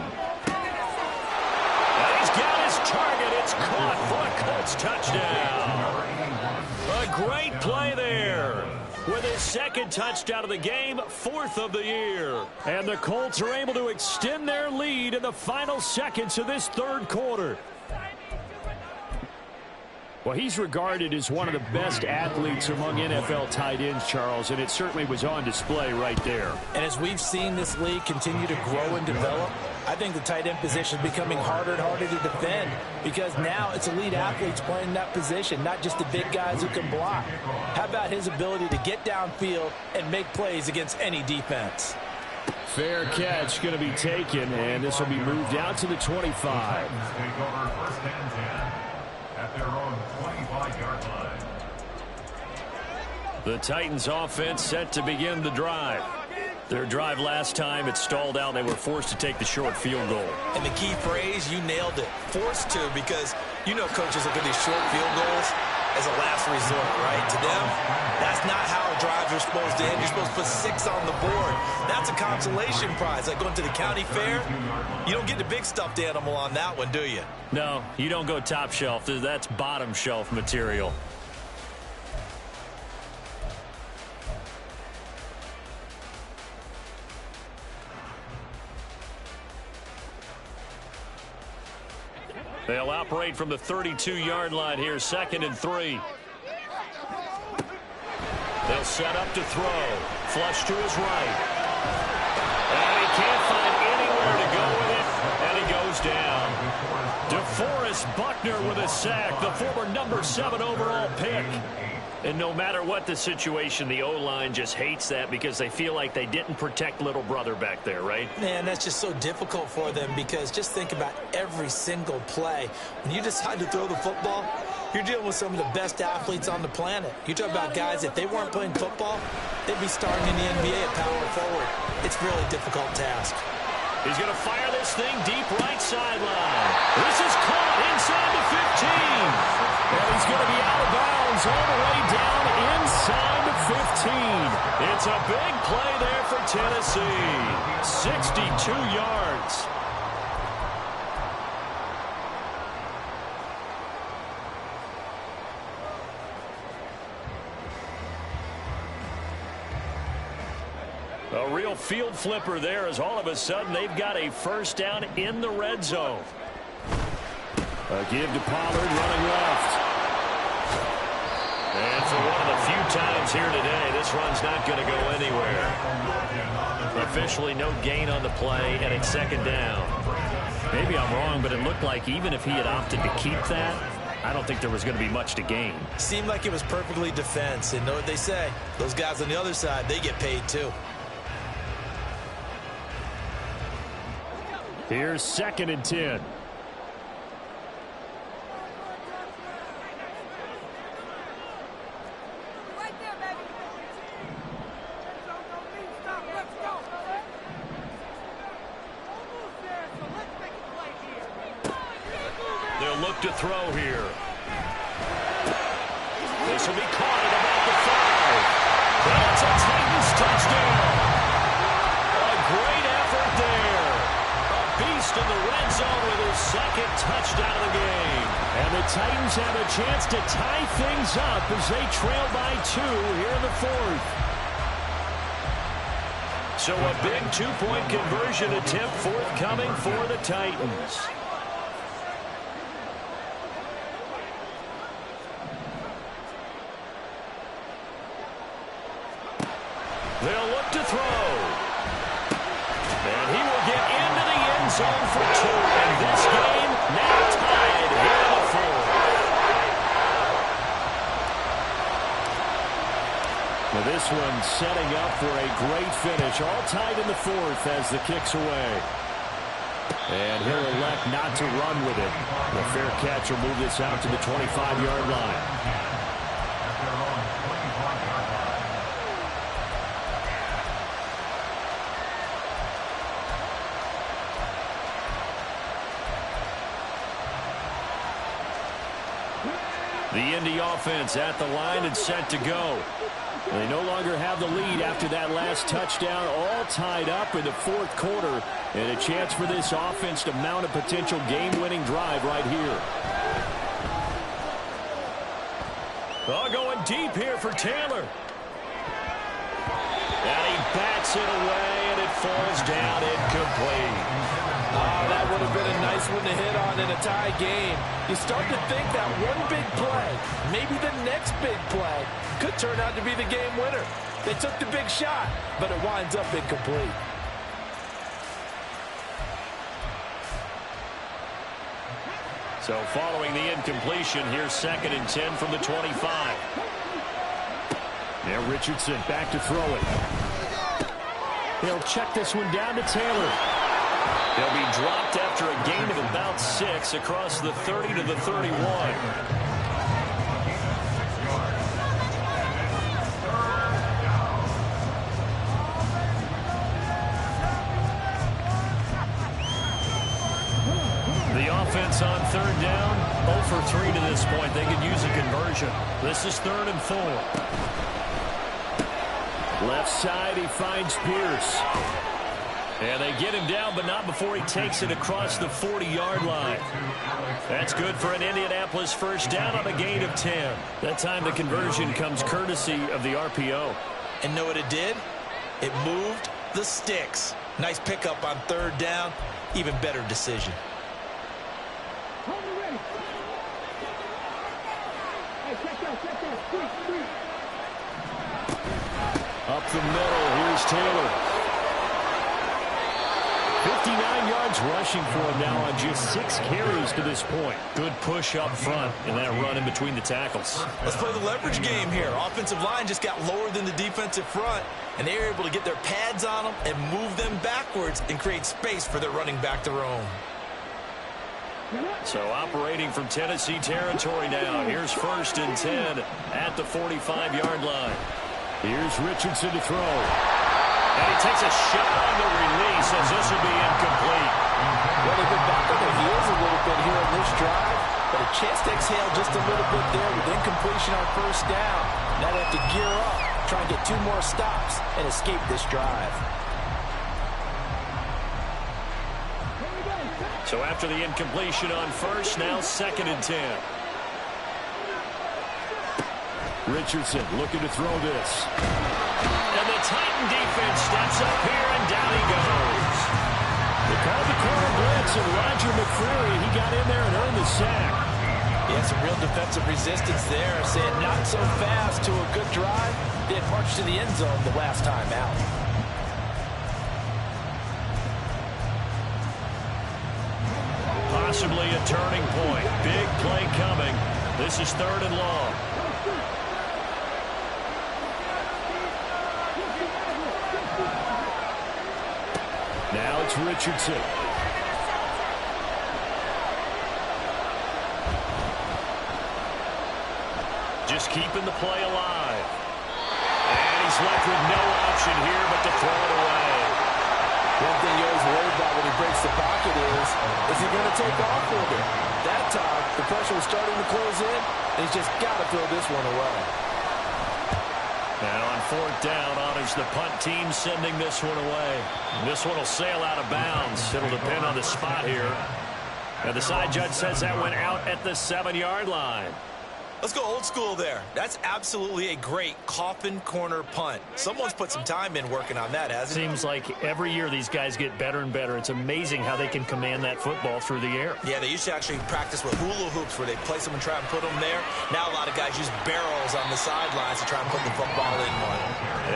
And he's got his target. It's caught for a Colts touchdown. A great play there. with his second touchdown of the game, fourth of the year. And the Colts are able to extend their lead in the final seconds of this third quarter. Well, he's regarded as one of the best athletes among NFL tight ends, Charles, and it certainly was on display right there. And as we've seen this league continue to grow and develop, I think the tight end position is becoming harder and harder to defend because now it's elite athletes playing that position, not just the big guys who can block. How about his ability to get downfield and make plays against any defense? Fair catch going to be taken, and this will be moved out to the 25. Take over first and 10 at their own 25-yard line. The Titans offense set to begin the drive. Their drive last time, it stalled out. They were forced to take the short field goal. And the key phrase, you nailed it. Forced to, because you know coaches look at these short field goals as a last resort, right? To them, that's not how drives are supposed to end. You're supposed to put 6 on the board. That's a consolation prize. Like going to the county fair, you don't get the big stuffed animal on that one, do you? No, you don't go top shelf. That's bottom shelf material. They'll operate from the 32-yard line here, 2nd and 3. They'll set up to throw. Flush to his right. And he can't find anywhere to go with it, and he goes down. DeForest Buckner with a sack, the former number 7 overall pick. And no matter what the situation, the O-line just hates that because they feel like they didn't protect little brother back there, right? Man, that's just so difficult for them because just think about every single play. When you decide to throw the football, you're dealing with some of the best athletes on the planet. You talk about guys, if they weren't playing football, they'd be starting in the NBA at power forward. It's a really difficult task. He's going to fire this thing deep right sideline. This is caught inside the 15. And he's going to be out of bounds all the way down inside the 15. It's a big play there for Tennessee. 62 yards. A real field flipper there as all of a sudden they've got a first down in the red zone. A give to Pollard running left. And for one of the few times here today, this run's not going to go anywhere. Officially no gain on the play, and it's 2nd down. Maybe I'm wrong, but it looked like even if he had opted to keep that, I don't think there was going to be much to gain. Seemed like it was perfectly defense, and know what they say. Those guys on the other side, they get paid too. Here's 2nd and 10. They'll look to throw here. This will be caught at about the 5. That's a Titans touchdown. A great effort there. A beast in the red zone with his 2nd touchdown of the game. And the Titans have a chance to tie things up as they trail by 2 here in the 4th. So a big 2-point conversion attempt forthcoming for the Titans. They'll look to throw. And he will get into the end zone for 2. And this game now tied here in the 4th. Now this one setting up for a great finish. All tied in the 4th as the kick's away. And he'll elect not to run with it. The fair catch will move this out to the 25-yard line. The Indy offense at the line and set to go. They no longer have the lead after that last touchdown, all tied up in the 4th quarter, and a chance for this offense to mount a potential game-winning drive right here. Oh, going deep here for Taylor. bats it away, and it falls down incomplete. Oh, that would have been a nice one to hit on in a tie game. You start to think that one big play, maybe the next big play, could turn out to be the game winner. They took the big shot, but it winds up incomplete. So following the incompletion, here's 2nd and 10 from the 25. Now Richardson back to throw it. They'll check this one down to Taylor. He'll be dropped after a gain of about 6 across the 30 to the 31. The offense on 3rd down, 0 for 3 to this point. They could use a conversion. This is 3rd and 4. Left side, he finds Pierce. And they get him down, but not before he takes it across the 40-yard line. That's good for an Indianapolis first down on a gain of 10. That time the conversion comes courtesy of the RPO. And know what it did? It moved the sticks. Nice pickup on 3rd down. Even better decision. Up the middle, here's Taylor. 59 yards rushing for him now on just 6 carries to this point. Good push up front and that run in between the tackles. Let's play the leverage game here. Offensive line just got lower than the defensive front, and they were able to get their pads on them and move them backwards and create space for their running back to roam. So operating from Tennessee territory now. Here's 1st and 10 at the 45-yard line. Here's Richardson to throw. And he takes a shot on the release as this will be incomplete. Well, they've been back on their heels a little bit here on this drive, but a chance to exhale just a little bit there with incompletion on 1st down. Now they have to gear up, try and get 2 more stops and escape this drive. So after the incompletion on 1st, now 2nd and 10. Richardson looking to throw this. And the Titan defense steps up here, and down he goes. They called the corner blitz, and Roger McCreary, he got in there and earned the sack. Yeah, some real defensive resistance there, saying not so fast to a good drive. They had marched to the end zone the last time out. Possibly a turning point. Big play coming. This is 3rd and long. Now it's Richardson. Just keeping the play alive. And he's left with no option here but to throw it away. One thing you always worry about when he breaks the pocket is he going to take off with it? That time, the pressure was starting to close in, and he's just got to throw this one away. And on 4th down, honors the punt team sending this one away. This one will sail out of bounds. It'll depend on the spot here. And the side judge says that went out at the 7-yard line. Let's go old school there. That's absolutely a great coffin corner punt. Someone's put some time in working on that, hasn't it? Seems like every year these guys get better and better. It's amazing how they can command that football through the air. Yeah, they used to actually practice with hula hoops where they place them and try and put them there. Now a lot of guys use barrels on the sidelines to try and put the football in one.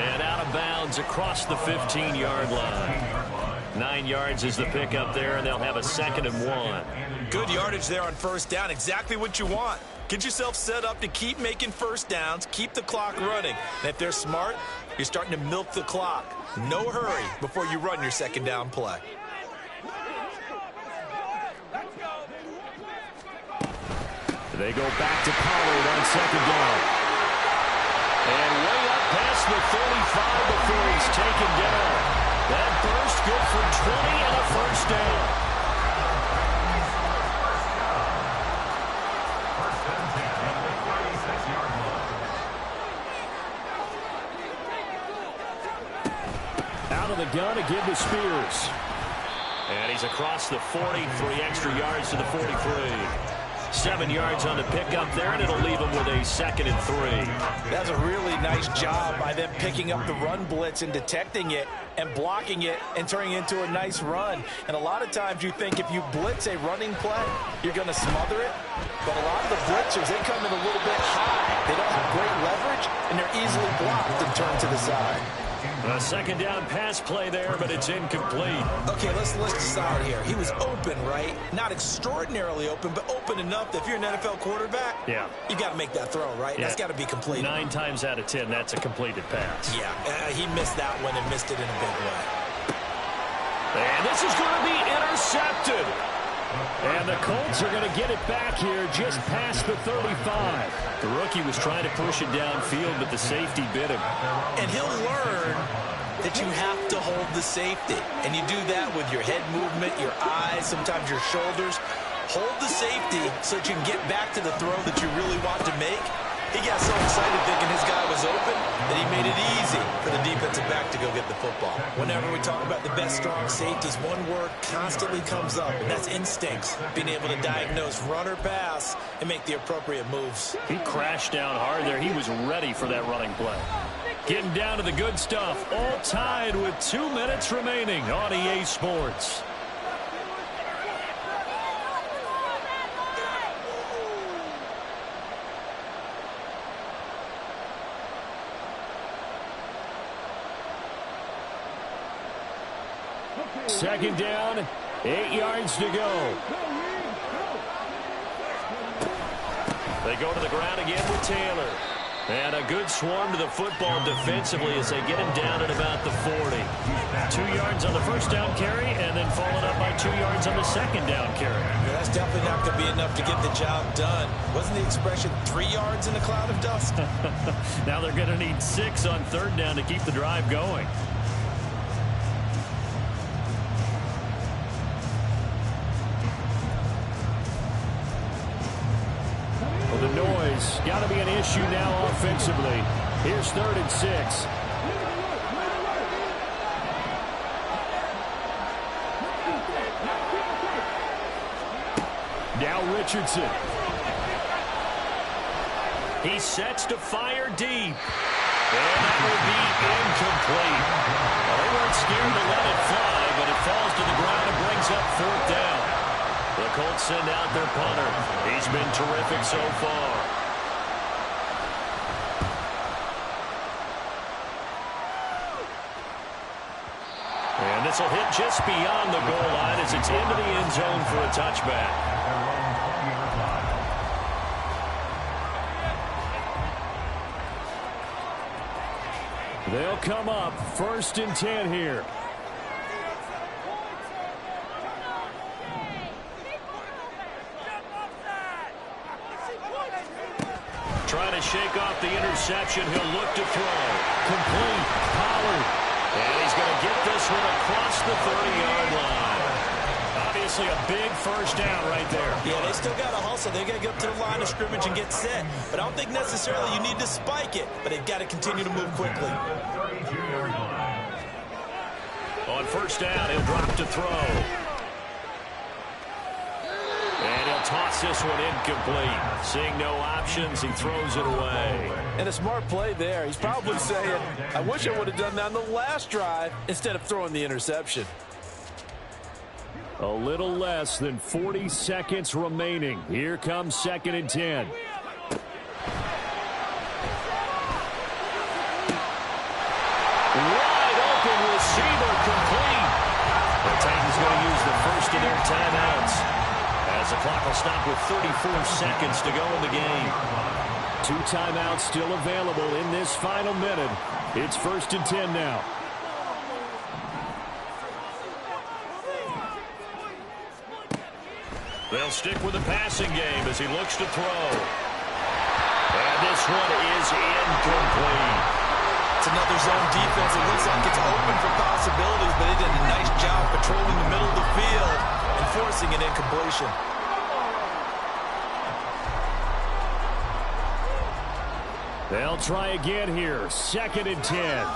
And out of bounds across the 15-yard line. 9 yards is the pickup there, and they'll have a 2nd and 1. Good yardage there on 1st down. Exactly what you want. Get yourself set up to keep making 1st downs, keep the clock running. And if they're smart, you're starting to milk the clock. No hurry before you run your 2nd down play. They go back to Pollard on 2nd down. And way up past the 35 before he's taken down. That burst good for 20 and a 1st down. Out of the gun to give to Spears. And he's across the 40, 3 extra yards to the 43. 7 yards on the pickup there, and it'll leave him with a 2nd and 3. That's a really nice job by them picking up the run blitz and detecting it and blocking it and turning it into a nice run. And a lot of times you think if you blitz a running play, you're going to smother it. But a lot of the blitzers, they come in a little bit high. They don't have great leverage, and they're easily blocked and turned to the side. A 2nd down pass play there, but it's incomplete. Okay, let's decide here. He was open, right? Not extraordinarily open, but open enough that if you're an NFL quarterback, yeah, you got to make that throw, right? Yeah. That's got to be completed. 9 times out of 10, that's a completed pass. Yeah, he missed that one and missed it in a big way. And this is going to be intercepted. And the Colts are going to get it back here just past the 35. The rookie was trying to push it downfield, but the safety bit him. And he'll learn that you have to hold the safety. And you do that with your head movement, your eyes, sometimes your shoulders. Hold the safety so that you can get back to the throw that you really want to make. He got so excited thinking his guy was open that he made it easy for the defensive back to go get the football. Whenever we talk about the best strong safeties, one word constantly comes up, and that's instincts. Being able to diagnose run or pass and make the appropriate moves. He crashed down hard there. He was ready for that running play. Getting down to the good stuff. All tied with 2 minutes remaining on EA Sports. Second down, 8 yards to go. They go to the ground again with Taylor. And a good swarm to the football defensively as they get him down at about the 40. 2 yards on the first down carry, and then followed up by 2 yards on the second down carry. Yeah, that's definitely not going to be enough to get the job done. Wasn't the expression 3 yards in a cloud of dust? Now they're going to need 6 on third down to keep the drive going. The noise got to be an issue now offensively. Here's 3rd and 6. Now Richardson. He sets to fire deep. And that will be incomplete. Well, they weren't scared to let it fly, but it falls to the ground and brings up 4th down. The Colts send out their punter. He's been terrific so far. And this will hit just beyond the goal line as it's into the end zone for a touchback. They'll come up 1st and 10 here. Trying to shake off the interception. He'll look to throw. Complete. Pollard. And he's going to get this one across the 30-yard line. Obviously a big first down right there. Yeah, they still got to hustle. They got to get up to the line of scrimmage and get set. But I don't think necessarily you need to spike it. But they've got to continue to move quickly. On first down, he'll drop to throw. And he'll toss this one incomplete. Seeing no options, he throws it away. And a smart play there. He's probably saying, I wish I would have done that on the last drive instead of throwing the interception. A little less than 40 seconds remaining. Here comes 2nd and 10. Wide open receiver complete. The Titans going to use the first of their timeouts, as the clock will stop with 34 seconds to go in the game. 2 timeouts still available in this final minute. It's 1st and 10 now. They'll stick with the passing game as he looks to throw. And this one is incomplete. It's another zone defense. It looks like it's open for possibilities, but they did a nice job patrolling the middle of the field and forcing an incompletion. They'll try again here. 2nd and 10.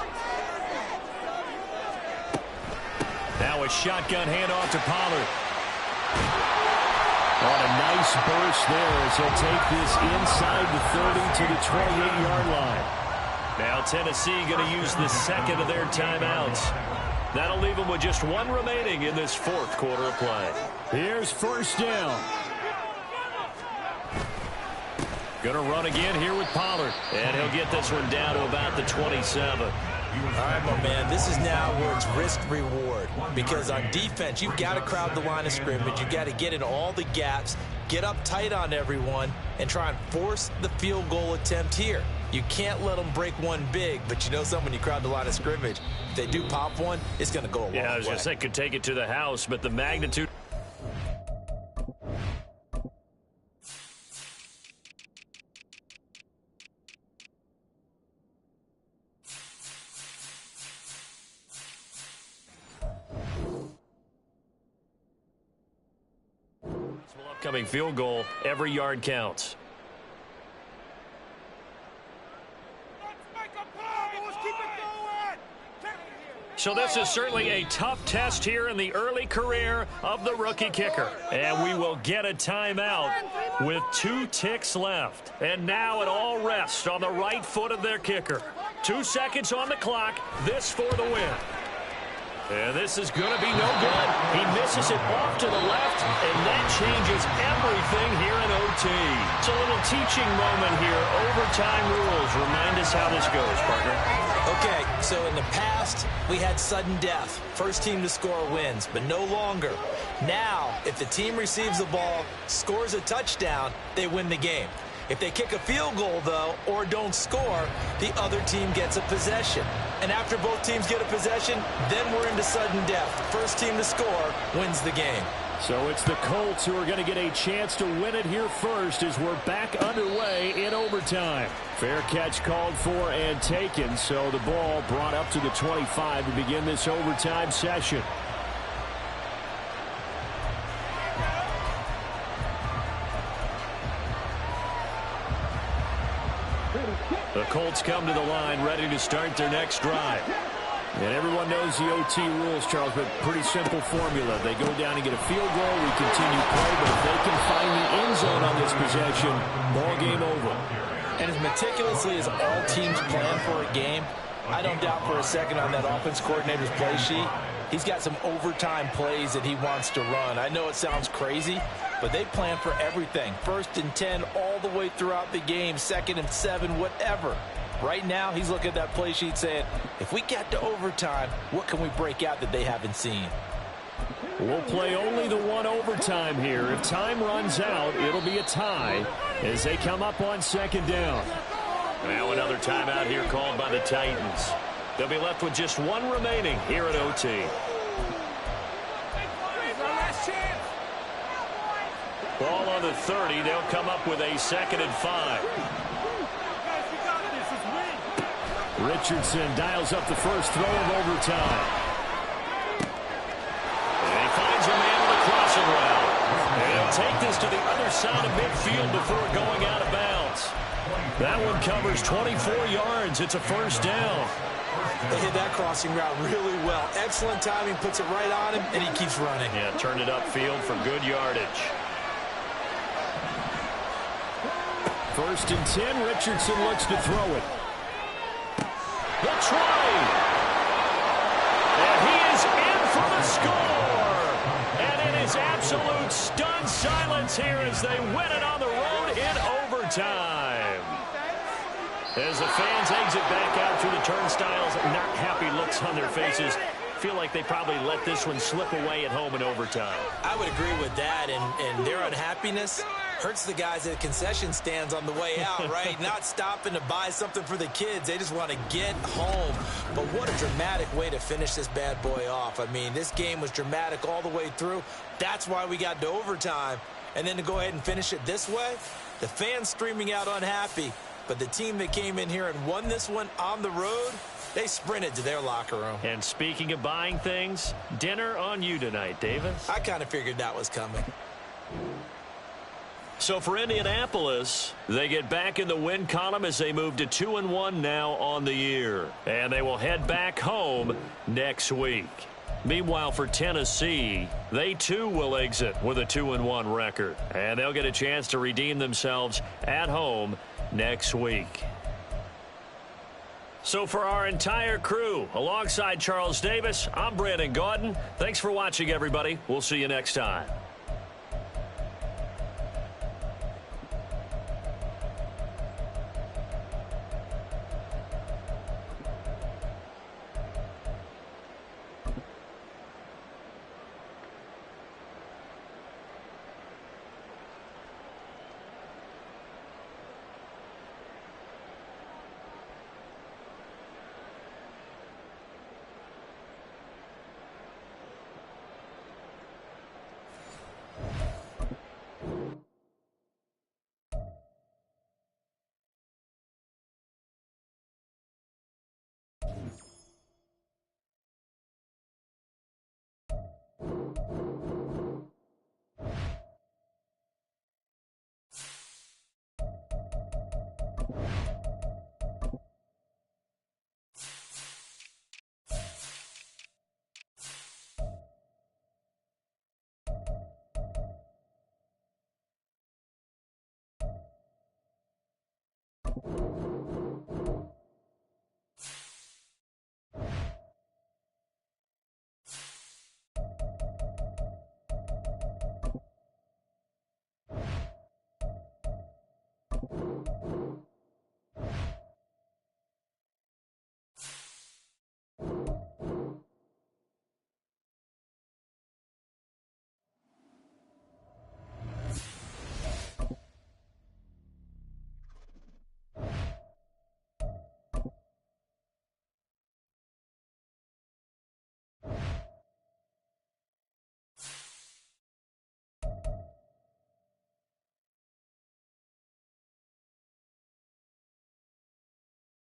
Now a shotgun handoff to Pollard. On a nice burst there as he'll take this inside the 30 to the 28-yard line. Now Tennessee going to use the second of their timeouts. That'll leave them with just one remaining in this fourth quarter of play. Here's first down. Going to run again here with Pollard. And he'll get this one down to about the 27. All right, my man, this is now where it's risk-reward. Because on defense, you've got to crowd the line of scrimmage. You've got to get in all the gaps, get up tight on everyone, and try and force the field goal attempt here. You can't let them break one big, but you know something, when you crowd the line of scrimmage, if they do pop one, it's going to go a long way. Yeah, I was going to say, could take it to the house, but the magnitude... Upcoming field goal, every yard counts. So this is certainly a tough test here in the early career of the rookie kicker. And we will get a timeout with 2 ticks left. And now it all rests on the right foot of their kicker. 2 seconds on the clock. This for the win. And this is going to be no good. He misses it off to the left, and that changes everything here in OT. It's a little teaching moment here. Overtime rules. Remind us how this goes, partner. Okay, so in the past, we had sudden death. First team to score wins, but no longer. Now, if the team receives the ball, scores a touchdown, they win the game. If they kick a field goal, though, or don't score, the other team gets a possession. And after both teams get a possession, then we're into sudden death. First team to score wins the game. So it's the Colts who are going to get a chance to win it here first as we're back underway in overtime. Fair catch called for and taken, so the ball brought up to the 25 to begin this overtime session. The Colts come to the line ready to start their next drive. And everyone knows the OT rules, Charles, but pretty simple formula. They go down and get a field goal, we continue play, but if they can find the end zone on this possession, ball game over. And as meticulously as all teams plan for a game, I don't doubt for a second on that offense coordinator's play sheet, he's got some overtime plays that he wants to run. I know it sounds crazy, but they plan for everything. 1st and 10 all the way throughout the game, 2nd and 7, whatever. Right now, he's looking at that play sheet saying, if we get to overtime, what can we break out that they haven't seen? We'll play only the one overtime here. If time runs out, it'll be a tie as they come up on 2nd down. Now another timeout here called by the Titans. They'll be left with just one remaining here at OT. Ball on the 30. They'll come up with a 2nd and 5. Richardson dials up the first throw of overtime. And he finds a man with a crossing route. And he'll take this to the other side of midfield before going out of bounds. That one covers 24 yards. It's a first down. They hit that crossing route really well. Excellent timing, puts it right on him, and he keeps running. Yeah, turned it upfield for good yardage. 1st and 10, Richardson looks to throw it. The try. And he is in for the score. And it is absolute stunned silence here as they win it on the road in overtime. As the fans exit back out through the turnstiles, not happy looks on their faces. Feel like they probably let this one slip away at home in overtime. I would agree with that, and their unhappiness hurts the guys at concession stands on the way out, right? Not stopping to buy something for the kids. They just want to get home. But what a dramatic way to finish this bad boy off. I mean, this game was dramatic all the way through. That's why we got to overtime. And then to go ahead and finish it this way, the fans streaming out unhappy. But the team that came in here and won this one on the road, they sprinted to their locker room. And speaking of buying things, dinner on you tonight, Davis. I kind of figured that was coming. So for Indianapolis, they get back in the win column as they move to 2-1 now on the year. And they will head back home next week. Meanwhile, for Tennessee, they too will exit with a 2-1 record. And they'll get a chance to redeem themselves at home next week. So for our entire crew, alongside Charles Davis, I'm Brandon Gaudin. Thanks for watching, everybody. We'll see you next time.